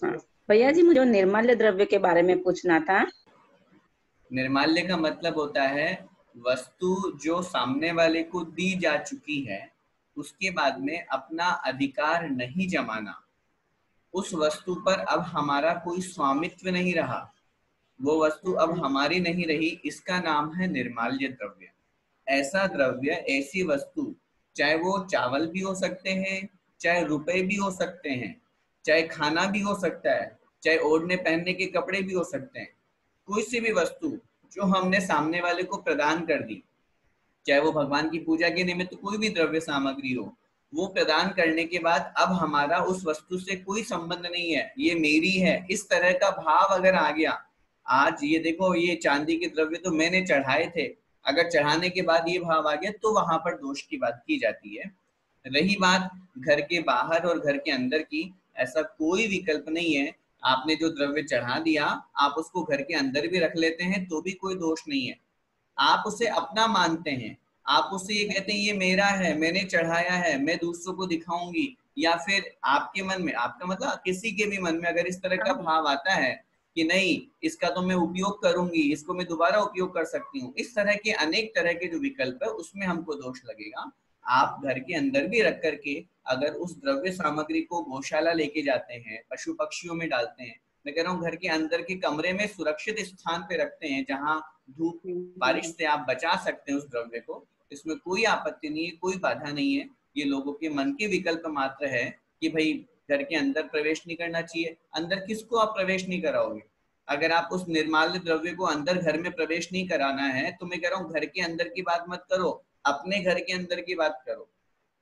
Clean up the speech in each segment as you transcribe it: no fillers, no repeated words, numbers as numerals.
हाँ भैया जी, मुझे निर्माल्य द्रव्य के बारे में पूछना था। निर्माल्य का मतलब होता है वस्तु जो सामने वाले को दी जा चुकी है, उसके बाद में अपना अधिकार नहीं जमाना, उस वस्तु पर अब हमारा कोई स्वामित्व नहीं रहा, वो वस्तु अब हमारी नहीं रही, इसका नाम है निर्माल्य द्रव्य। ऐसा द्रव्य, ऐसी वस्तु, चाहे वो चावल भी हो सकते हैं, चाहे रुपए भी हो सकते हैं, चाहे खाना भी हो सकता है, चाहे ओढ़ने पहनने के कपड़े भी हो सकते हैं, कोई सी भी वस्तु जो हमने सामने वाले को प्रदान कर दी, चाहे वो भगवान की पूजा के निमित्त कोई भी द्रव्य सामग्री हो, वो प्रदान करने के बाद अब हमारा उस वस्तु से कोई संबंध नहीं है, ये मेरी है, इस तरह का भाव अगर आ गया। आज ये देखो, ये चांदी के द्रव्य तो मैंने चढ़ाए थे, अगर चढ़ाने के बाद ये भाव आ गया तो वहां पर दोष की बात की जाती है। रही बात घर के बाहर और घर के अंदर की, ऐसा कोई विकल्प नहीं है। आपने जो द्रव्य चढ़ा दिया, आप उसको घर के अंदर भी रख लेते हैं तो भी कोई दोष नहीं है। आप उसे अपना मानते हैं, आप उससे ये कहते हैं ये मेरा है, मैंने चढ़ाया है, मैं दूसरों को दिखाऊंगी, या फिर आपके मन में, आपका मतलब किसी के भी मन में अगर इस तरह का भाव आता है कि नहीं, इसका तो मैं उपयोग करूंगी, इसको मैं दोबारा उपयोग कर सकती हूँ, इस तरह के अनेक तरह के जो विकल्प है उसमें हमको दोष लगेगा। आप घर के अंदर भी रख करके अगर उस द्रव्य सामग्री को गौशाला लेके जाते हैं, पशु पक्षियों में डालते हैं, मैं कह रहा हूँ घर के अंदर के कमरे में सुरक्षित स्थान पे रखते हैं जहाँ धूप बारिश से आप बचा सकते हैं उस द्रव्य को, इसमें कोई आपत्ति नहीं है, कोई बाधा नहीं है। ये लोगों के मन के विकल्प मात्र है कि भाई घर के अंदर प्रवेश नहीं करना चाहिए। अंदर किसको आप प्रवेश नहीं कराओगे? अगर आप उस निर्माल्य द्रव्य को अंदर घर में प्रवेश नहीं कराना है तो मैं कह रहा हूँ घर के अंदर की बात मत करो, अपने घर के अंदर की बात करो।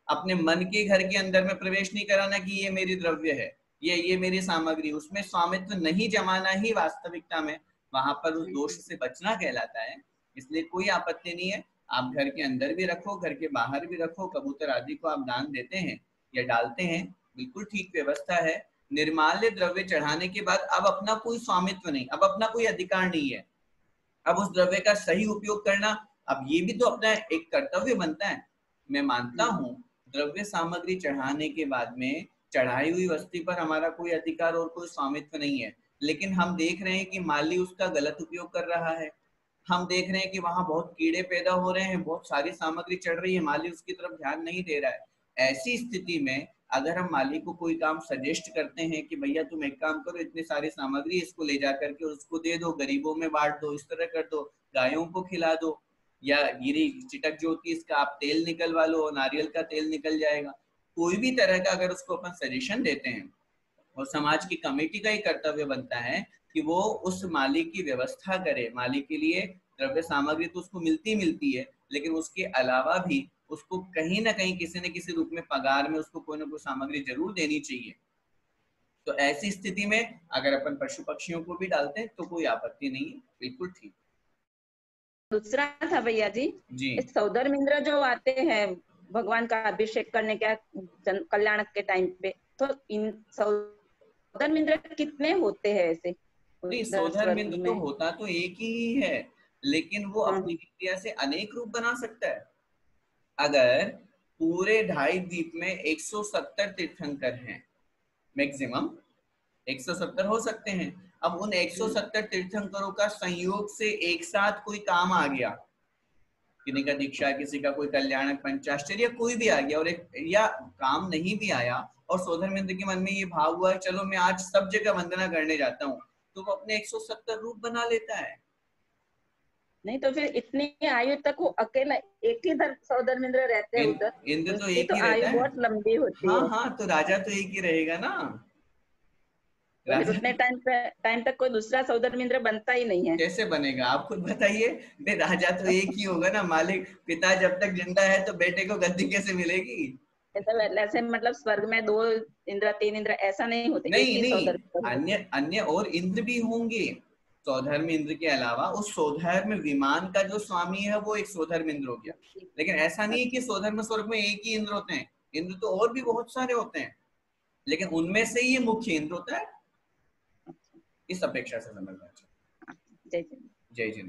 अपने मन के घर के अंदर में प्रवेश नहीं कराना कि ये मेरी द्रव्य है, ये मेरी सामग्री, उसमें स्वामित्व नहीं जमाना ही वास्तविकता में वहां पर उस दोष से बचना कहलाता है। इसलिए कोई आपत्ति नहीं है, आप घर के अंदर भी रखो, घर के बाहर भी रखो, कबूतर आदि को आप दान देते हैं या डालते हैं, बिल्कुल ठीक व्यवस्था है। निर्माल्य द्रव्य चढ़ाने के बाद अब अपना कोई स्वामित्व नहीं, अब अपना कोई अधिकार नहीं है, अब उस द्रव्य का सही उपयोग करना, अब ये भी तो अपना एक कर्तव्य बनता है। मैं मानता हूँ द्रव्य सामग्री चढ़ाने के बाद में चढ़ाई हुई वस्तु पर हमारा कोई अधिकार और कोई स्वामित्व नहीं है, लेकिन हम देख रहे हैं कि माली उसका गलत उपयोग कर रहा है, हम देख रहे हैं कि वहां बहुत कीड़े पैदा हो रहे हैं, बहुत सारी सामग्री चढ़ रही है, माली उसकी तरफ ध्यान नहीं दे रहा है। ऐसी स्थिति में अगर हम माली को कोई काम सजेस्ट करते हैं कि भैया तुम एक काम करो, इतनी सारी सामग्री इसको ले जा करके उसको दे दो, गरीबों में बांट दो, इस तरह कर दो, गायों को खिला दो, या गिरी चिटक जो होती है इसका आप तेल निकलवा लो, नारियल का तेल निकल जाएगा, कोई भी तरह का अगर उसको अपन सजेशन देते हैं, और समाज की कमेटी का ही कर्तव्य बनता है कि वो उस मालिक की व्यवस्था करे। मालिक के लिए द्रव्य सामग्री तो उसको मिलती है, लेकिन उसके अलावा भी उसको कहीं ना कहीं किसी न किसी रूप में पगार में उसको कोई ना कोई सामग्री जरूर देनी चाहिए। तो ऐसी स्थिति में अगर अपन पशु पक्षियों को भी डालते हैं तो कोई आपत्ति नहीं है, बिल्कुल ठीक। दूसरा था भैया जी, इस सौदर्म इंद्र जो आते हैं भगवान का अभिषेक करने के कल्याण के टाइम पे, तो इन सौदर्म इंद्र कितने होते हैं ऐसे? नहीं, सौधर्म इंद्र तो होता तो एक ही है, लेकिन वो अपनी क्रिया से अनेक रूप बना सकता है। अगर पूरे 2.5 द्वीप में 170 तीर्थंकर हैं, मैक्सिमम 170 हो सकते हैं, अब उन 170 तीर्थंकरों का संयोग से एक साथ कोई काम आ गया, किसी का दीक्षा, किसी का कोई कल्याणक पंचाश्चर्य, कोई भी आ गया, और एक या काम नहीं भी आया और सौधर्म इंद्र के मन में ये भाव हुआ है चलो मैं आज सब जगह वंदना करने जाता हूँ, तो वो अपने 170 रूप बना लेता है। नहीं तो फिर इतनी आयु तक वो अकेला एक ही सौदर्म इंद्र रहते हैं उधर, इंद्र तो एक तो ही रहता आयु है। बहुत लंबी होती हाँ है। हाँ, तो राजा तो एक ही रहेगा ना, तो फिर उतने टाइम तक कोई दूसरा सौदर्म इंद्र बनता ही नहीं है। कैसे बनेगा आप खुद बताइए? राजा तो एक ही होगा ना, मालिक पिता जब तक जिंदा है तो बेटे को गद्दी कैसे मिलेगी? ऐसे मतलब स्वर्ग में 2 इंद्र 3 इंद्र ऐसा नहीं होते, एक नहीं ही नहीं, सौदर्म। अन्य अन्य और इंद्र भी होंगे। सौधर्म इंद्र के अलावा उस सौधर्म विमान का जो स्वामी है वो एक सौधर्म इंद्र हो गया, लेकिन ऐसा नहीं है कि सौधर्म स्वर्ग में एक ही इंद्र होते हैं, इंद्र तो और भी बहुत सारे होते हैं, लेकिन उनमें से ये मुख्य इंद्र होता है। इस अपेक्षा से समझना चाहिए। जय जय। जय जय।